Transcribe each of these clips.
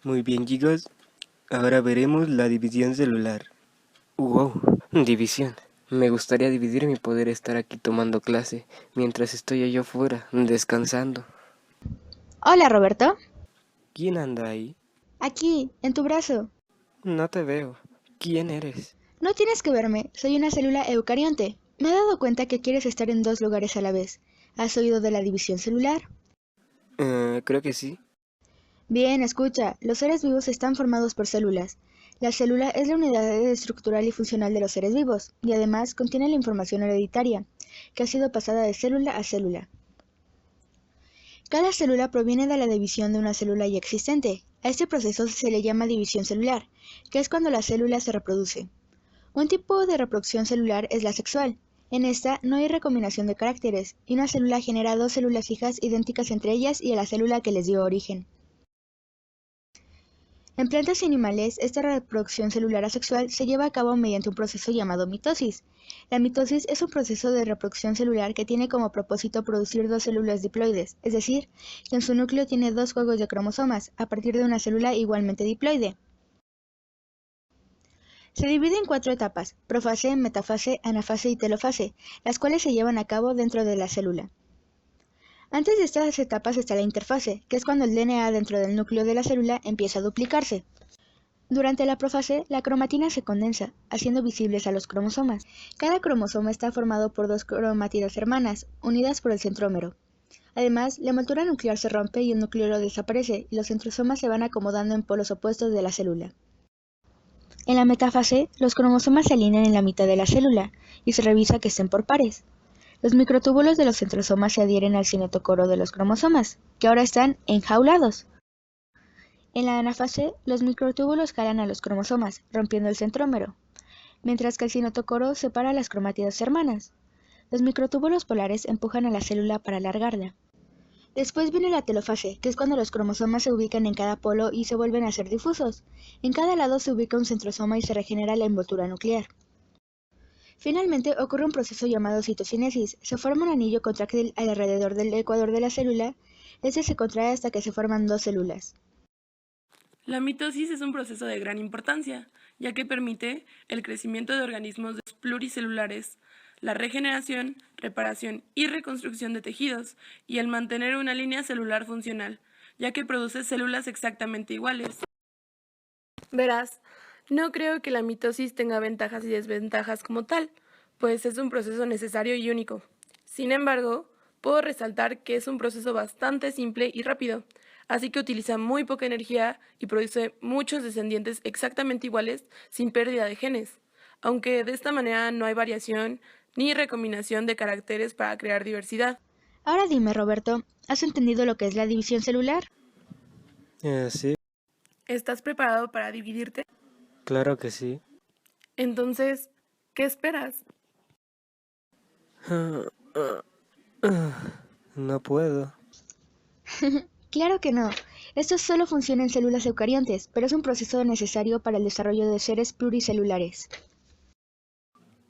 Muy bien, chicos. Ahora veremos la división celular. Wow, división. Me gustaría dividir mi poder estar aquí tomando clase, mientras estoy allá afuera, descansando. Hola, Roberto. ¿Quién anda ahí? Aquí, en tu brazo. No te veo. ¿Quién eres? No tienes que verme, soy una célula eucarionte. Me he dado cuenta que quieres estar en dos lugares a la vez. ¿Has oído de la división celular? Creo que sí. Bien, escucha, los seres vivos están formados por células. La célula es la unidad estructural y funcional de los seres vivos, y además contiene la información hereditaria, que ha sido pasada de célula a célula. Cada célula proviene de la división de una célula ya existente. A este proceso se le llama división celular, que es cuando la célula se reproduce. Un tipo de reproducción celular es la sexual. En esta no hay recombinación de caracteres, y una célula genera dos células hijas idénticas entre ellas y a la célula que les dio origen. En plantas y animales, esta reproducción celular asexual se lleva a cabo mediante un proceso llamado mitosis. La mitosis es un proceso de reproducción celular que tiene como propósito producir dos células diploides, es decir, que en su núcleo tiene dos juegos de cromosomas, a partir de una célula igualmente diploide. Se divide en cuatro etapas: profase, metafase, anafase y telofase, las cuales se llevan a cabo dentro de la célula. Antes de estas etapas está la interfase, que es cuando el DNA dentro del núcleo de la célula empieza a duplicarse. Durante la profase, la cromatina se condensa, haciendo visibles a los cromosomas. Cada cromosoma está formado por dos cromátidas hermanas, unidas por el centrómero. Además, la envoltura nuclear se rompe y el nucleolo desaparece, y los centrosomas se van acomodando en polos opuestos de la célula. En la metafase, los cromosomas se alinean en la mitad de la célula, y se revisa que estén por pares. Los microtúbulos de los centrosomas se adhieren al cinetocoro de los cromosomas, que ahora están enjaulados. En la anafase, los microtúbulos jalan a los cromosomas, rompiendo el centrómero, mientras que el cinetocoro separa las cromátidas hermanas. Los microtúbulos polares empujan a la célula para alargarla. Después viene la telofase, que es cuando los cromosomas se ubican en cada polo y se vuelven a ser difusos. En cada lado se ubica un centrosoma y se regenera la envoltura nuclear. Finalmente ocurre un proceso llamado citocinesis. Se forma un anillo contráctil alrededor del ecuador de la célula. Este se contrae hasta que se forman dos células. La mitosis es un proceso de gran importancia, ya que permite el crecimiento de organismos pluricelulares, la regeneración, reparación y reconstrucción de tejidos, y el mantener una línea celular funcional, ya que produce células exactamente iguales. Verás, no creo que la mitosis tenga ventajas y desventajas como tal, pues es un proceso necesario y único. Sin embargo, puedo resaltar que es un proceso bastante simple y rápido, así que utiliza muy poca energía y produce muchos descendientes exactamente iguales sin pérdida de genes, aunque de esta manera no hay variación ni recombinación de caracteres para crear diversidad. Ahora dime, Roberto, ¿has entendido lo que es la división celular? Sí, ¿Estás preparado para dividirte? claro que sí. Entonces, ¿qué esperas? No puedo. Claro que no. Esto solo funciona en células eucariontes, pero es un proceso necesario para el desarrollo de seres pluricelulares.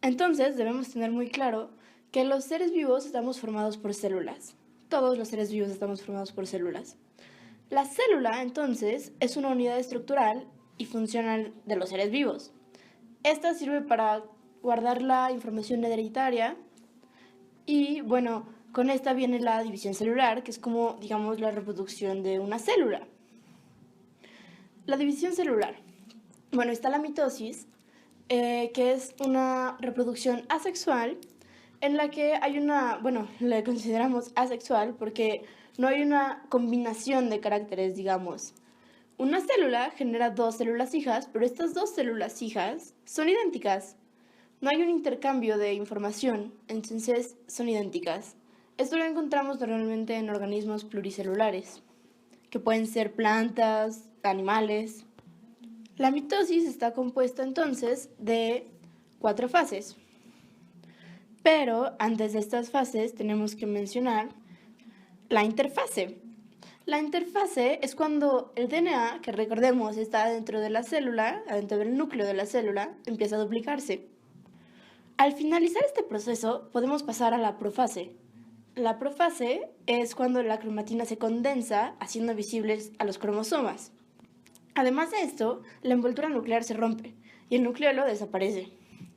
Entonces debemos tener muy claro que los seres vivos estamos formados por células. Todos los seres vivos estamos formados por células. La célula, entonces, es una unidad estructural y funcional de los seres vivos. Esta sirve para guardar la información hereditaria y, bueno, con esta viene la división celular, que es como, digamos, la reproducción de una célula. La división celular. Bueno, está la mitosis, que es una reproducción asexual en la que hay una, bueno, la consideramos asexual porque no hay una combinación de caracteres, digamos. Una célula genera dos células hijas, pero estas dos células hijas son idénticas. No hay un intercambio de información, entonces son idénticas. Esto lo encontramos normalmente en organismos pluricelulares, que pueden ser plantas, animales. La mitosis está compuesta entonces de 4 fases. Pero antes de estas fases tenemos que mencionar la interfase. La interfase es cuando el DNA, que recordemos está dentro de la célula, dentro del núcleo de la célula, empieza a duplicarse. Al finalizar este proceso podemos pasar a la profase. La profase es cuando la cromatina se condensa haciendo visibles a los cromosomas. Además de esto, la envoltura nuclear se rompe y el nucleolo desaparece.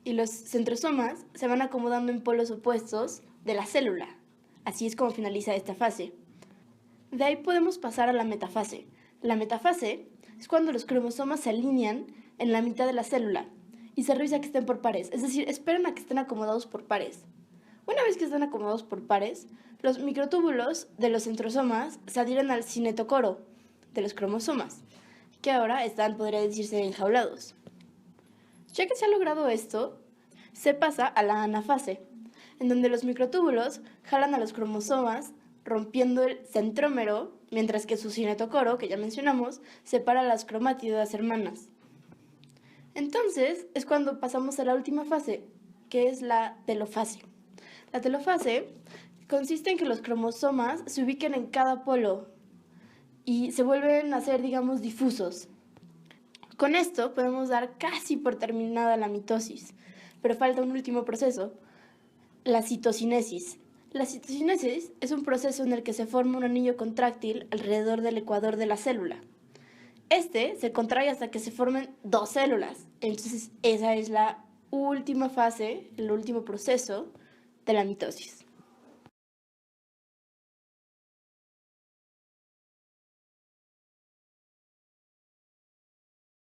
Y los centrosomas se van acomodando en polos opuestos de la célula. Así es como finaliza esta fase. De ahí podemos pasar a la metafase. La metafase es cuando los cromosomas se alinean en la mitad de la célula y se revisa que estén por pares, es decir, esperan a que estén acomodados por pares. Una vez que están acomodados por pares, los microtúbulos de los centrosomas se adhieren al cinetocoro de los cromosomas, que ahora están, podría decirse, enjaulados. Ya que se ha logrado esto, se pasa a la anafase, en donde los microtúbulos jalan a los cromosomas, rompiendo el centrómero, mientras que su cinetocoro, que ya mencionamos, separa las cromátidas hermanas. Entonces es cuando pasamos a la última fase, que es la telofase. La telofase consiste en que los cromosomas se ubiquen en cada polo y se vuelven a ser, digamos, difusos. Con esto podemos dar casi por terminada la mitosis, pero falta un último proceso, la citocinesis. La citocinesis es un proceso en el que se forma un anillo contráctil alrededor del ecuador de la célula. Este se contrae hasta que se formen dos células. Entonces esa es la última fase, el último proceso de la mitosis.